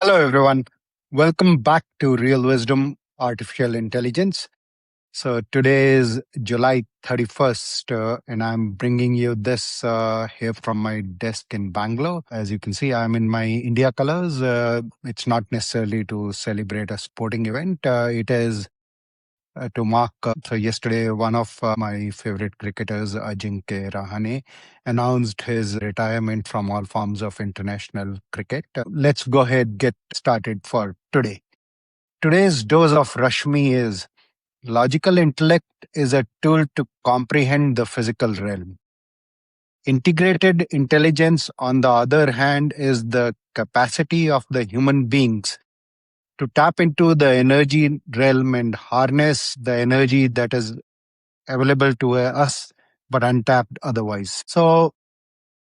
Hello, everyone. Welcome back to Real Wisdom Artificial Intelligence. So today is July 31st, and I'm bringing you this here from my desk in Bangalore. As you can see, I'm in my India colors. It's not necessarily to celebrate a sporting event, it is to mark. So yesterday, one of my favorite cricketers, Ajinkya Rahane, announced his retirement from all forms of international cricket. Let's go ahead get started for today. Today's dose of Rashmi is: logical intellect is a tool to comprehend the physical realm. Integrated intelligence, on the other hand, is the capacity of the human beings to tap into the energy realm and harness the energy that is available to us but untapped otherwise. So,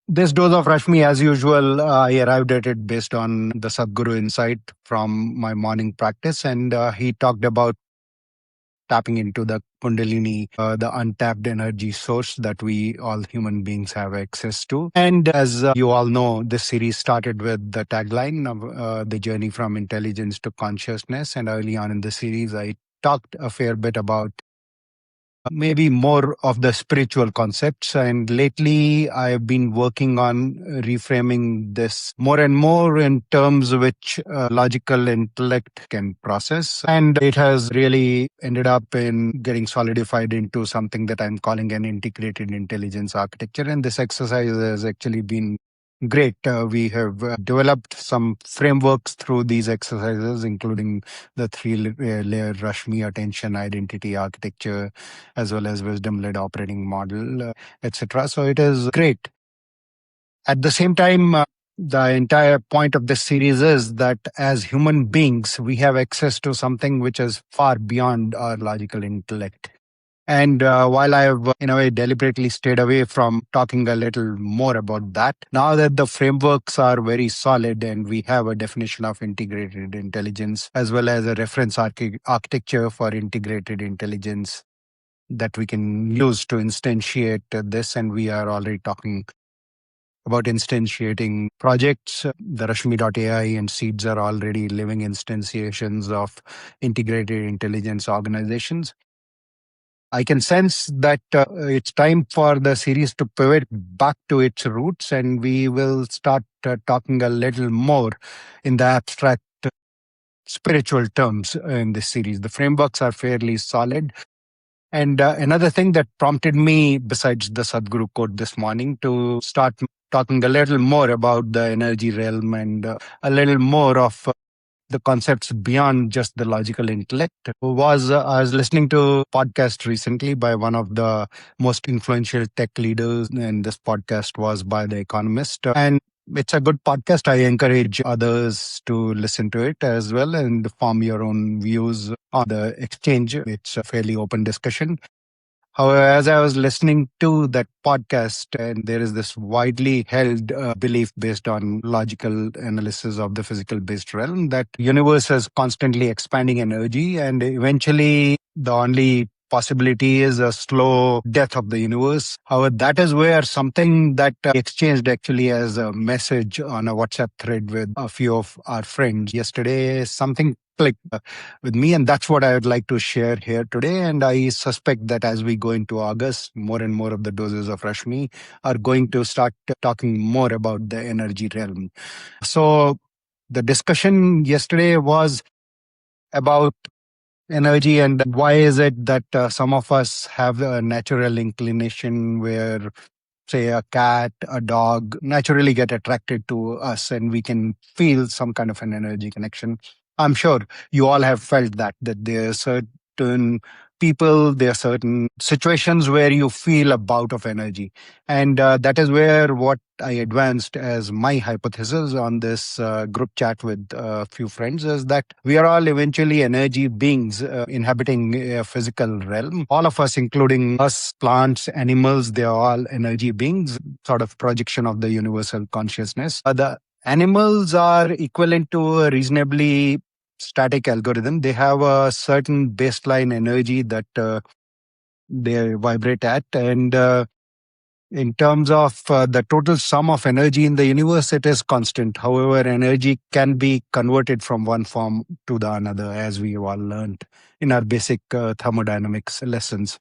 this dose of Rashmi, as usual, I arrived at it based on the Sadhguru insight from my morning practice, and he talked about tapping into the Kundalini, the untapped energy source that we all human beings have access to. And as you all know, this series started with the tagline of the journey from intelligence to consciousness. And early on in the series, I talked a fair bit about maybe more of the spiritual concepts. And lately, I've been working on reframing this more and more in terms which logical intellect can process. And it has really ended up in getting solidified into something that I'm calling an integrated intelligence architecture. And this exercise has actually been great. We have developed some frameworks through these exercises, including the three-layer Rashmi attention identity architecture, as well as wisdom-led operating model, etc. So it is great. At the same time, the entire point of this series is that as human beings, we have access to something which is far beyond our logical intellect. And while I have, in a way, deliberately stayed away from talking a little more about that, now that the frameworks are very solid and we have a definition of integrated intelligence as well as a reference architecture for integrated intelligence that we can use to instantiate this, and we are already talking about instantiating projects. The RASHMI.ai and Seeds are already living instantiations of integrated intelligence organizations. I can sense that it's time for the series to pivot back to its roots, and we will start talking a little more in the abstract spiritual terms in this series. The frameworks are fairly solid. And another thing that prompted me, besides the Sadhguru quote this morning, to start talking a little more about the energy realm and a little more of the concepts beyond just the logical intellect was I was listening to a podcast recently by one of the most influential tech leaders, and this podcast was by The Economist. And it's a good podcast. I encourage others to listen to it as well and form your own views on the exchange. It's a fairly open discussion. However, as I was listening to that podcast, and there is this widely held belief based on logical analysis of the physical based realm that universe is constantly expanding energy, and eventually the only possibility is a slow death of the universe. However, that is where something that exchanged actually as a message on a WhatsApp thread with a few of our friends yesterday, something clicked with me, and that's what I would like to share here today. And I suspect that as we go into August, more and more of the doses of Rashmi are going to start talking more about the energy realm. So the discussion yesterday was about energy and why is it that some of us have a natural inclination where, say, a cat, a dog naturally get attracted to us and we can feel some kind of an energy connection. I'm sure you all have felt that there are certain people, there are certain situations where you feel a bout of energy. And that is where what I advanced as my hypothesis on this group chat with a few friends is that we are all eventually energy beings inhabiting a physical realm. All of us, including us, plants, animals, they are all energy beings, sort of projection of the universal consciousness. The animals are equivalent to a reasonably static algorithm. They have a certain baseline energy that they vibrate at, and In terms of the total sum of energy in the universe, it is constant. However, energy can be converted from one form to the another, as we all learned in our basic thermodynamics lessons.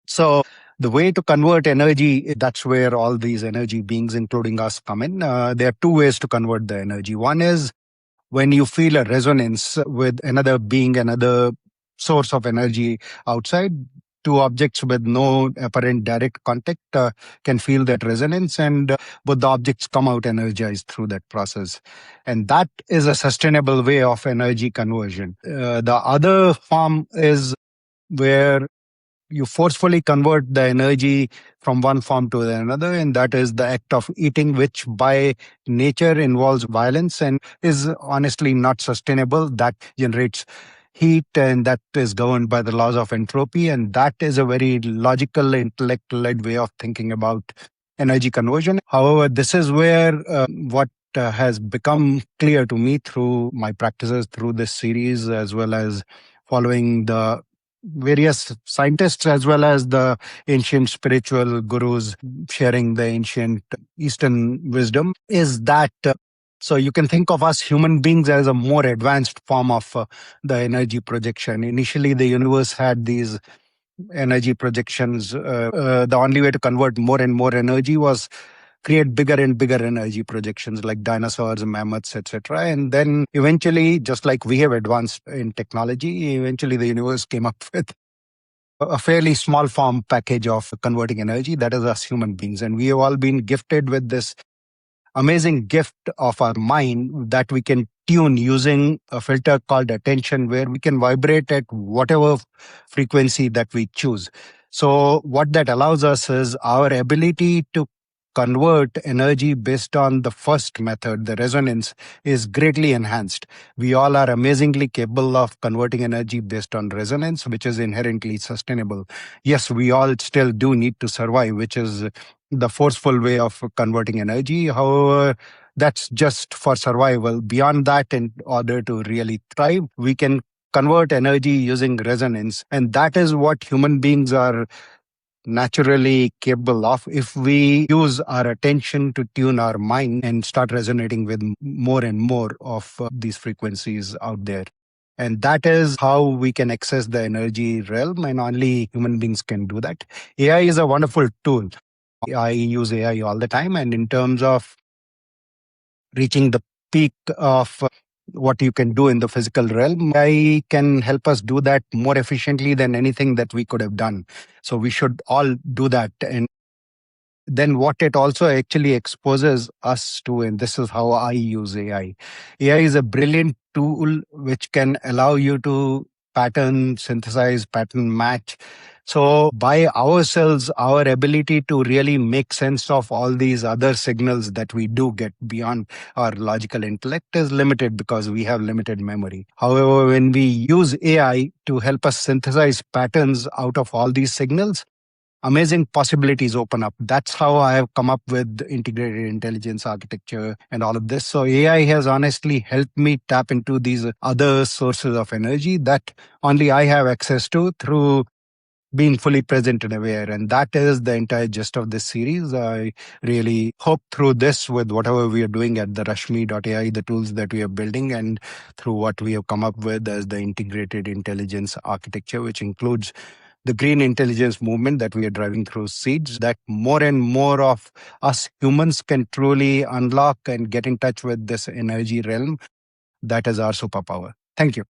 So, the way to convert energy, that's where all these energy beings, including us, come in. There are two ways to convert the energy. One is when you feel a resonance with another being, another source of energy outside. Two objects with no apparent direct contact can feel that resonance, and both the objects come out energized through that process. And that is a sustainable way of energy conversion. The other form is where you forcefully convert the energy from one form to another, and that is the act of eating, which by nature involves violence and is honestly not sustainable. That generates heat, and that is governed by the laws of entropy, and that is a very logical, intellect led way of thinking about energy conversion. However, this is where what has become clear to me through my practices through this series, as well as following the various scientists as well as the ancient spiritual gurus sharing the ancient Eastern wisdom, is that so you can think of us human beings as a more advanced form of the energy projection. Initially, the universe had these energy projections. The only way to convert more and more energy was create bigger and bigger energy projections like dinosaurs, mammoths, etc. And then eventually, just like we have advanced in technology, eventually the universe came up with a fairly small form package of converting energy. That is us human beings. And we have all been gifted with this amazing gift of our mind that we can tune using a filter called attention, where we can vibrate at whatever frequency that we choose. So what that allows us is our ability to convert energy based on the first method, the resonance, is greatly enhanced. We all are amazingly capable of converting energy based on resonance, which is inherently sustainable. Yes, we all still do need to survive, which is the forceful way of converting energy. However, that's just for survival. Beyond that, in order to really thrive, we can convert energy using resonance. And that is what human beings are naturally capable of if we use our attention to tune our mind and start resonating with more and more of these frequencies out there. And that is how we can access the energy realm, and only human beings can do that. AI is a wonderful tool. I use AI all the time. And in terms of reaching the peak of what you can do in the physical realm, AI can help us do that more efficiently than anything that we could have done. So we should all do that. And then what it also actually exposes us to, and this is how I use AI. AI is a brilliant tool which can allow you to pattern synthesize, pattern match. So by ourselves, our ability to really make sense of all these other signals that we do get beyond our logical intellect is limited because we have limited memory. However, when we use AI to help us synthesize patterns out of all these signals, amazing possibilities open up. That's how I have come up with integrated intelligence architecture and all of this. So AI has honestly helped me tap into these other sources of energy that only I have access to through being fully present and aware. And that is the entire gist of this series. I really hope through this, with whatever we are doing at the RASHMI.ai, the tools that we are building, and through what we have come up with as the integrated intelligence architecture, which includes the green intelligence movement that we are driving through seeds, that more and more of us humans can truly unlock and get in touch with this energy realm. That is our superpower. Thank you.